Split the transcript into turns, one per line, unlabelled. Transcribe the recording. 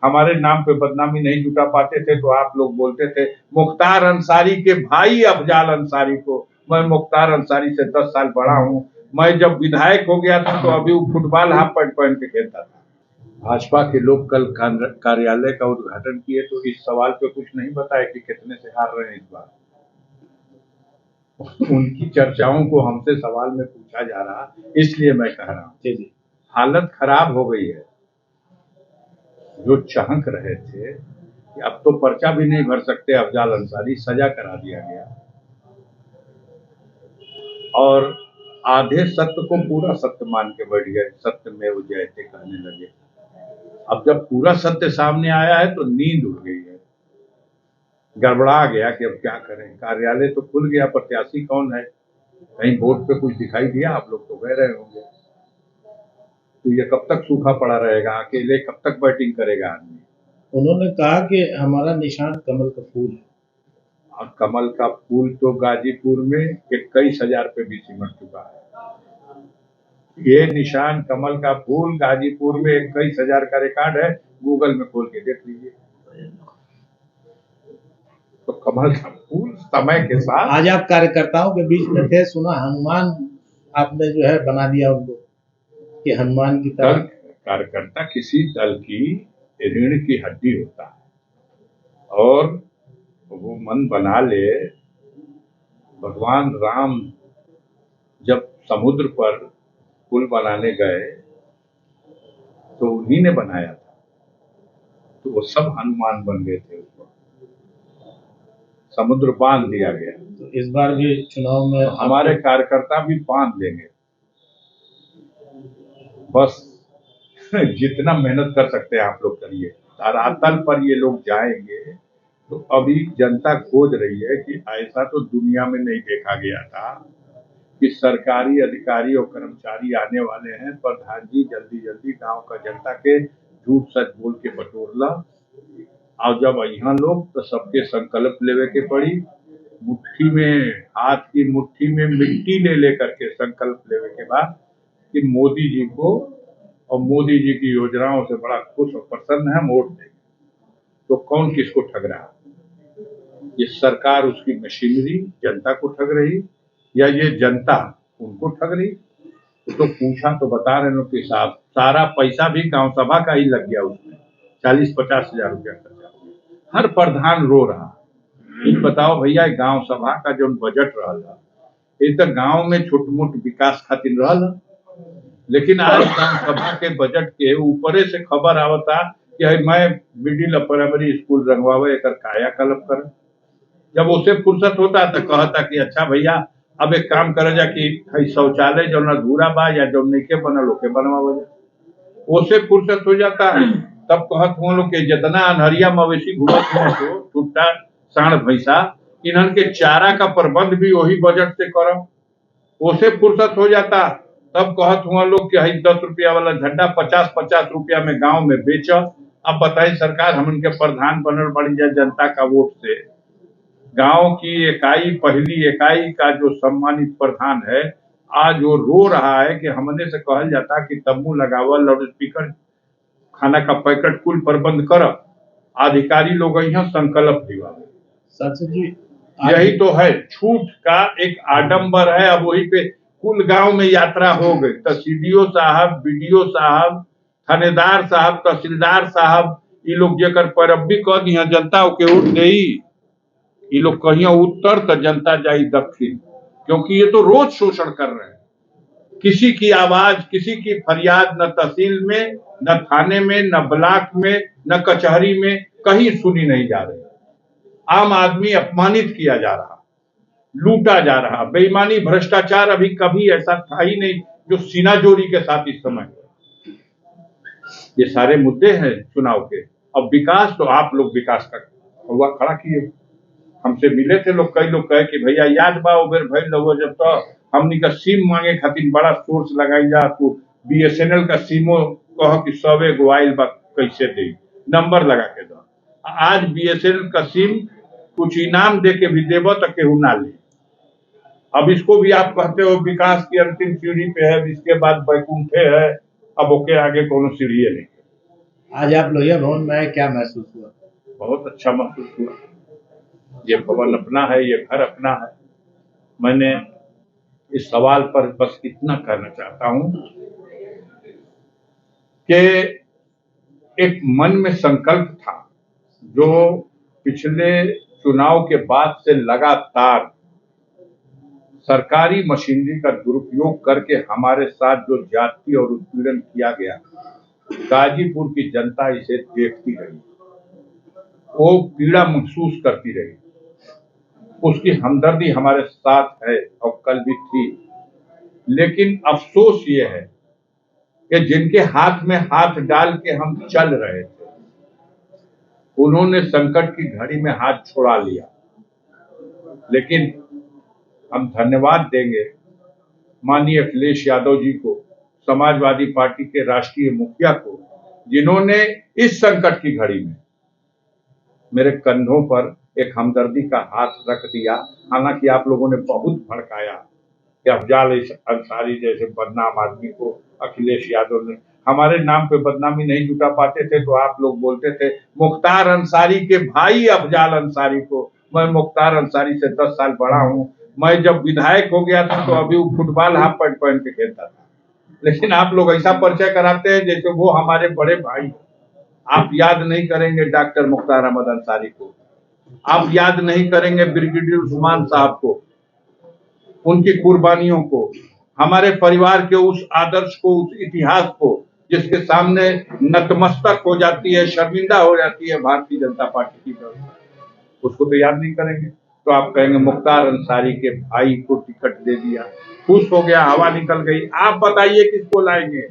हमारे नाम पे बदनामी नहीं जुटा पाते थे तो आप लोग बोलते थे मुख्तार अंसारी के भाई अफजाल अंसारी को। मैं मुख्तार अंसारी से 10 साल बड़ा हूं। मैं जब विधायक हो गया था तो अभी वो फुटबॉल हाफ पैंट पहन के खेलता था। भाजपा के लोग कल कार्यालय का उद्घाटन किए तो इस सवाल पे कुछ नहीं बताया कि कितने से हार रहे हैं इस बार। उनकी चर्चाओं को हमसे सवाल में पूछा जा रहा, इसलिए मैं कह रहा हूँ हालत खराब हो गई है। जो चहक रहे थे कि अब तो पर्चा भी नहीं भर सकते अफजाल अंसारी, सजा करा दिया गया और आधे सत्य को पूरा सत्य मान के बैठ गए, सत्य में वो जयते कहने लगे। अब जब पूरा सत्य सामने आया है तो नींद उड़ गई है, गड़बड़ा गया कि अब क्या करें। कार्यालय तो खुल गया, प्रत्याशी कौन है, कहीं बोर्ड पे कुछ दिखाई दिया, आप लोग तो कह रहे होंगे। तो ये कब तक सूखा पड़ा रहेगा, अकेले कब तक बैटिंग करेगा आदमी।
उन्होंने कहा कि हमारा निशान कमल का फूल है।
और कमल का फूल तो गाजीपुर में 21,000 पे भी सिमट चुका है। ये निशान कमल का फूल गाजीपुर में 21,000 का रिकॉर्ड है, गूगल में खोल के देख लीजिए। तो कमल का फूल समय के साथ।
आज आप कार्यकर्ताओं के बीच में थे, सुना हनुमान आपने जो है बना दिया उनको कि हनुमान की तरह।
कार्यकर्ता किसी दल की रीढ़ की हड्डी होता है और वो मन बना ले। भगवान राम जब समुद्र पर पुल बनाने गए तो उन्हीं ने बनाया था, तो वो सब हनुमान बन गए थे। उसको समुद्र बांध दिया गया।
तो इस बार भी चुनाव में
हमारे कार्यकर्ता भी बांध देंगे। बस जितना मेहनत कर सकते हैं आप लोग करिए। धरातल पर ये लोग जाएंगे तो अभी जनता खोज रही है कि ऐसा तो दुनिया में नहीं देखा गया था कि सरकारी अधिकारी और कर्मचारी आने वाले हैं, प्रधान जी जल्दी जल्दी गांव का जनता के झूठ सच बोल के बटोरला। और जब यहाँ लोग तो सबके संकल्प लेवे के पड़ी, मुट्ठी में, हाथ की मुट्ठी में मिट्टी ले लेकर के संकल्प लेवे के बाद कि मोदी जी को और मोदी जी की योजनाओं से बड़ा खुश और प्रसन्न है, वोट देंगे। तो कौन किसको ठग रहा? ये सरकार उसकी मशीनरी जनता को ठग रही या ये जनता उनको ठग रही? तो पूछा तो बता रहे लोग कि साहब सारा पैसा भी गांव सभा का ही लग गया, उसमें 40-50 हजार रुपया खर्चा हो गया। हर प्रधान रो रहा। बताओ भैया गांव सभा का जो बजट रहा ये तो गांव में छोट मोट विकास खातिर रहा, लेकिन आज गांव सभा के बजट के ऊपरे से खबर आवता कि मैं मिडिल प्राइमरी स्कूल रंगवावे एक कायाकल्प कर। जब उसे फुर्सत होता तो कहता कि अच्छा भैया अब एक काम करे जा कि शौचालय जो अधूरा बा या जो नहीं बनल ओके बनवावे जा। उसे फुर्सत हो जाता है तब कहत हो लोग के जितना अनहरिया मवेशी घूमत हो तो टूटा साढ़ भैंसा इन्हन के चारा का प्रबंध भी वही बजट से करो। उसे फुर्सत हो जाता तब कहत हुआ लोग कि 10 रुपया वाला झंडा 50-50 रुपया में गांव में बेच। अब बताइए सरकार हम उनके प्रधान बनल बड़ी जाए जनता का वोट से। गांव की इकाई, पहली इकाई का जो सम्मानित प्रधान है आज वो रो रहा है कि हमने से कहल जाता कि तम्बू लगावल, लाउड स्पीकर, खाना का पैकेट कुल प्रबंध कर, अधिकारी लोग यहाँ संकल्प दिवावे।
सांसद जी
यही तो है छूट का एक आडंबर है। अब वही पे कुल गांव में यात्रा हो गई। तहसीलदार साहब, बीडीओ साहब, थानेदार साहब, तहसीलदार साहब, ये लोग जेकर पैरवी कर दिया जनता के वोट दे। ये लोग कहीं उत्तर तो जनता जाई दक्षिण, क्योंकि ये तो रोज शोषण कर रहे हैं। किसी की आवाज, किसी की फरियाद न तहसील में, न थाने में, न ब्लॉक में, न कचहरी में कहीं सुनी नहीं जा रही। आम आदमी अपमानित किया जा रहा, लूटा जा रहा। बेईमानी, भ्रष्टाचार अभी कभी ऐसा था ही नहीं जो सीना जोरी के साथ इस समय। ये सारे मुद्दे हैं चुनाव के। अब विकास तो आप लोग विकास का हुआ खड़ा किए। हमसे मिले थे लोग, कई लोग कहे कि भैया याद बा उबेर भइल लोग जब तो हमनी का सिम मांगे खातिर बड़ा सोर्स लगाई जा, तो बीएसएनएल का सिमो कह कि 100 गो आइल बा कैसे दे, नंबर लगा के दो। आज बीएसएनएल का सिम कुछ इनाम दे के भी देव तो केहू ना ले। अब इसको भी आप कहते हो विकास की अंतिम सीढ़ी पे है, इसके बाद बैकुंठे है, अब ओके आगे कोनो सीढ़ी नहीं।
आज आप लोहिया भवन में आए, क्या महसूस हुआ?
बहुत अच्छा महसूस हुआ। ये भवन अपना है, ये घर अपना है। मैंने इस सवाल पर बस इतना कहना चाहता हूं कि एक मन में संकल्प था जो पिछले चुनाव के बाद से लगातार सरकारी मशीनरी का दुरुपयोग करके हमारे साथ जो ज्यादती और उत्पीड़न किया गया, गाजीपुर की जनता इसे देखती रही, वो पीड़ा महसूस करती रही, उसकी हमदर्दी हमारे साथ है और कल भी थी। लेकिन अफसोस ये है कि जिनके हाथ में हाथ डाल के हम चल रहे थे, उन्होंने संकट की घड़ी में हाथ छोड़ा लिया। लेकिन हम धन्यवाद देंगे माननीय अखिलेश यादव जी को, समाजवादी पार्टी के राष्ट्रीय मुखिया को, जिन्होंने इस संकट की घड़ी में मेरे कंधों पर एक हमदर्दी का हाथ रख दिया। हालांकि आप लोगों ने बहुत भड़काया कि अफजाल अंसारी जैसे बदनाम आदमी को अखिलेश यादव ने, हमारे नाम पे बदनामी नहीं जुटा पाते थे तो आप लोग बोलते थे मुख्तार अंसारी के भाई अफजाल अंसारी को। मैं मुख्तार अंसारी से 10 साल बड़ा हूं। मैं जब विधायक हो गया था तो अभी वो फुटबॉल हाफ पैंट पहन के खेलता था। लेकिन आप लोग ऐसा परिचय कराते हैं जैसे वो हमारे बड़े भाई। आप याद नहीं करेंगे डॉक्टर मुख्तार अहमद अंसारी को, आप याद नहीं करेंगे ब्रिगेडियर उस्मान साहब को, उनकी कुर्बानियों को, हमारे परिवार के उस आदर्श को, उस इतिहास को जिसके सामने नतमस्तक हो जाती है, शर्मिंदा हो जाती है भारतीय जनता पार्टी की तरफ, उसको तो याद नहीं करेंगे। तो आप कहेंगे मुख्तार अंसारी के भाई को टिकट दे दिया, खुश हो गया, हवा निकल गई। आप बताइए किसको लाएंगे?